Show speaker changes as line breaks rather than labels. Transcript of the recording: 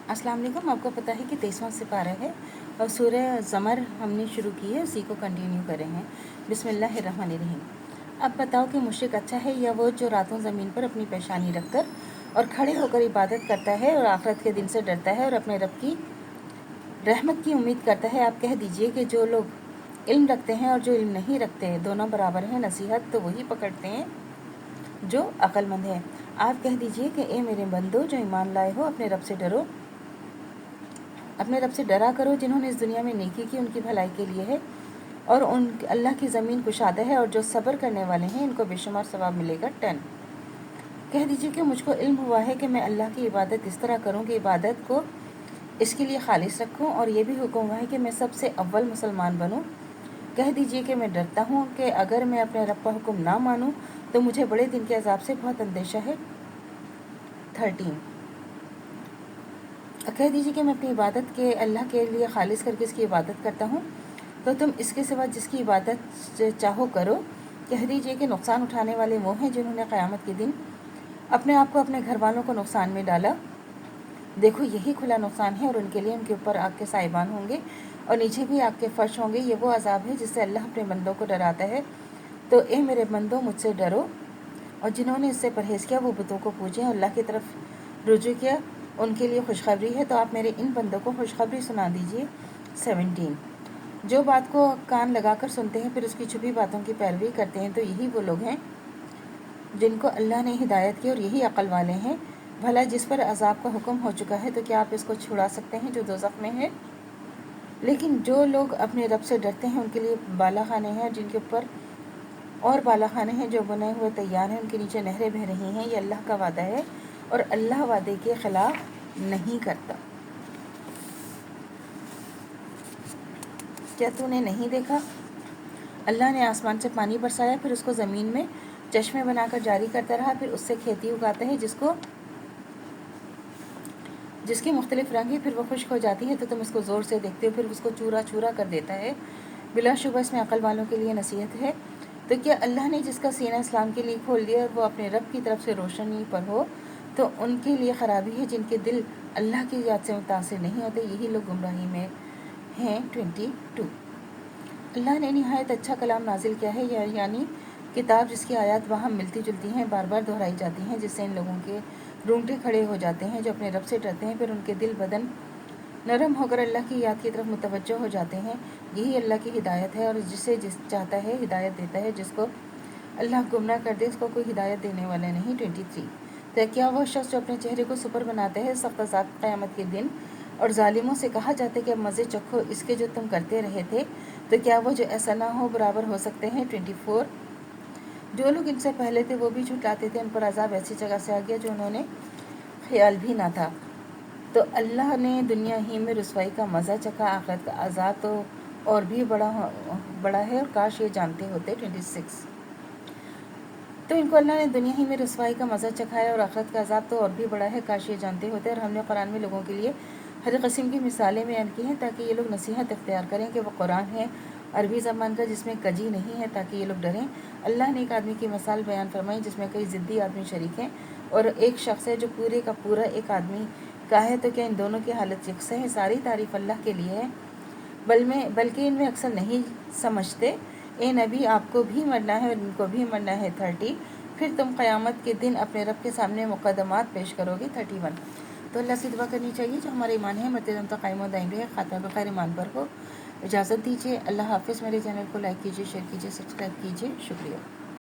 अस्सलाम वालेकुम। आपको पता है कि 23वां सिपारा है और सूरह ज़मर हमने शुरू की है, उसी को कंटिन्यू कर रहे हैं। बिस्मिल्लाहिर्रहमानिर्रहीम। अब बताओ कि मुशरिक अच्छा है या वो जो रातों ज़मीन पर अपनी पेशानी रखकर और खड़े होकर इबादत करता है और आखिरत के दिन से डरता है और अपने रब की रहमत की उम्मीद करता है। आप कह दीजिए कि जो लोग इल्म रखते हैं और जो इल्म नहीं रखते दोनों बराबर हैं। नसीहत तो वही पकड़ते हैं जो अक्लमंद है। आप कह दीजिए कि ए मेरे बंदो जो ईमान लाए हो, अपने रब से डरो, अपने रब से डरा करो। जिन्होंने इस दुनिया में नेकी की उनकी भलाई के लिए है और उन अल्लाह की ज़मीन कुशादा है और जो सब्र करने वाले हैं इनको बेशुमार सवाब मिलेगा 10। कह दीजिए कि मुझको इल्म हुआ है कि मैं अल्लाह की इबादत इस तरह करूं कि इबादत को इसके लिए खालिस रखूं, और ये भी हुक्म हुआ है कि मैं सबसे अव्वल मुसलमान बनूं। कह दीजिए कि मैं डरता हूं कि अगर मैं अपने रब का हुक्म ना मानूं तो मुझे बड़े दिन के अजाब से बहुत अंदेशा है। 13। कह दीजिए कि मैं अपनी इबादत के अल्लाह के लिए खालिस करके इसकी इबादत करता हूँ, तो तुम इसके सिवा जिसकी इबादत चाहो करो। कह दीजिए कि नुकसान उठाने वाले वो हैं जिन्होंने क़यामत के दिन अपने आप को अपने घर वालों को नुकसान में डाला। देखो यही खुला नुकसान है और उनके लिए उनके ऊपर आग के साइबान होंगे और नीचे भी आग के फर्श होंगे। ये वो अजाब है जिससे अल्लाह अपने बंदों को डराता है। तो ए मेरे बंदों मुझसे डरो, और जिन्होंने इससे परहेज़ किया वो बुतों को पूजें और अल्लाह की तरफ रुजू किया उनके लिए खुशखबरी है। तो आप मेरे इन बंदों को खुशखबरी सुना दीजिए। 17। जो बात को कान लगाकर सुनते हैं फिर उसकी छुपी बातों की पैरवी करते हैं, तो यही वो लोग हैं जिनको अल्लाह ने हिदायत की और यही अक्ल वाले हैं। भला जिस पर अजाब का हुक्म हो चुका है तो क्या आप इसको छुड़ा सकते हैं जो दोज़ख में है? लेकिन जो लोग अपने रब से डरते हैं उनके लिए बाला खाने हैं, जिनके ऊपर और बाला खाने हैं जो बने हुए तैयार हैं, उनके नीचे नहरें बह रही हैं। ये अल्लाह का वादा है और अल्लाह वादे के ख़िलाफ़ नहीं करता। क्या तूने नहीं देखा? अल्लाह ने आसमान से पानी बरसाया, फिर उसको ज़मीन में चश्मे बनाकर जारी करता रहा, फिर उससे खेती उगाता है जिसके मुख्तलिफ रंग है, फिर वो खुश्क हो जाती है तो तुम उसको ज़ोर से देखते हो, फिर उसको चूरा चूरा कर देता है। बिलाशुबा इसमें अक्ल वालों के लिए नसीहत है। तो क्या अल्लाह ने जिसका सीना इस्लाम के लिए खोल दिया और वो अपने रब की तरफ से रोशनी पर हो, तो उनके लिए ख़राबी है जिनके दिल अल्लाह की याद से मुतासिर नहीं होते, यही लोग गुमराही में हैं। 22। अल्लाह ने निहायत अच्छा कलाम नाजिल किया है, यानी किताब जिसकी आयत वहाँ मिलती जुलती हैं, बार बार दोहराई जाती हैं, जिससे इन लोगों के रूंगटे खड़े हो जाते हैं जो अपने रब से डरते हैं। फिर उनके दिल बदन नरम होकर अल्लाह की याद की तरफ मुतवज्जो हो जाते हैं। यही अल्लाह की हिदायत है और जिसे जिस चाहता है हिदायत देता है। जिसको अल्लाह गुमराह कर दे उसको कोई हिदायत देने वाला नहीं। 23। तो क्या वह शख्स जो अपने चेहरे को सुपर बनाता है सख्त अज़ाब क़यामत के दिन और जालिमों से कहा जाता है कि अब मज़े चखो इसके जो तुम करते रहे थे, तो क्या वो जो ऐसा ना हो बराबर हो सकते हैं। 24। जो लोग इनसे पहले थे वो भी झुटलाते थे, उन पर अजाब ऐसी जगह से आ गया जो उन्होंने ख्याल भी ना था। तो अल्लाह ने दुनिया ही में रुसवाई का मज़ा चखा, आखिरत का अजाब तो और भी बड़ा है और काश ये जानते होते। 26। तो इनको अल्लाह ने दुनिया ही में रुसवाई का मज़ा चखाया और आखिरत का अजाब तो और भी बड़ा है, काश ये जानते होते। और हमने कुरान में लोगों के लिए हर किस्म की मिसालें बयान की हैं ताकि ये लोग नसीहत इख्तियार करें कि वो कुरान है अरबी ज़बान का जिसमें कजी नहीं है, ताकि ये लोग डरें। अल्लाह ने एक आदमी की मिसाल बयान फरमाई जिसमें कई ज़िद्दी आदमी शरीक हैं और एक शख्स है जो पूरे का पूरा एक आदमी का है। तो क्या इन दोनों की हालत यकसा है? सारी तारीफ़ अल्लाह के लिए है, बल्कि इनमें अक्सर नहीं समझते। ए नबी आपको भी मरना है और इनको भी मरना है। 30। फिर तुम क़यामत के दिन अपने रब के सामने मुक़दमात पेश करोगे। 31। तो अल्लाह से दुआ करनी चाहिए जो हमारे ईमान है मरते दम तक कायम व दायम रहे, ख़ात्मा बख़ैर ईमान पर हो। इजाज़त दीजिए। अल्लाह हाफ़िज़। मेरे चैनल को लाइक कीजिए, शेयर कीजिए, सब्सक्राइब कीजिए। शुक्रिया।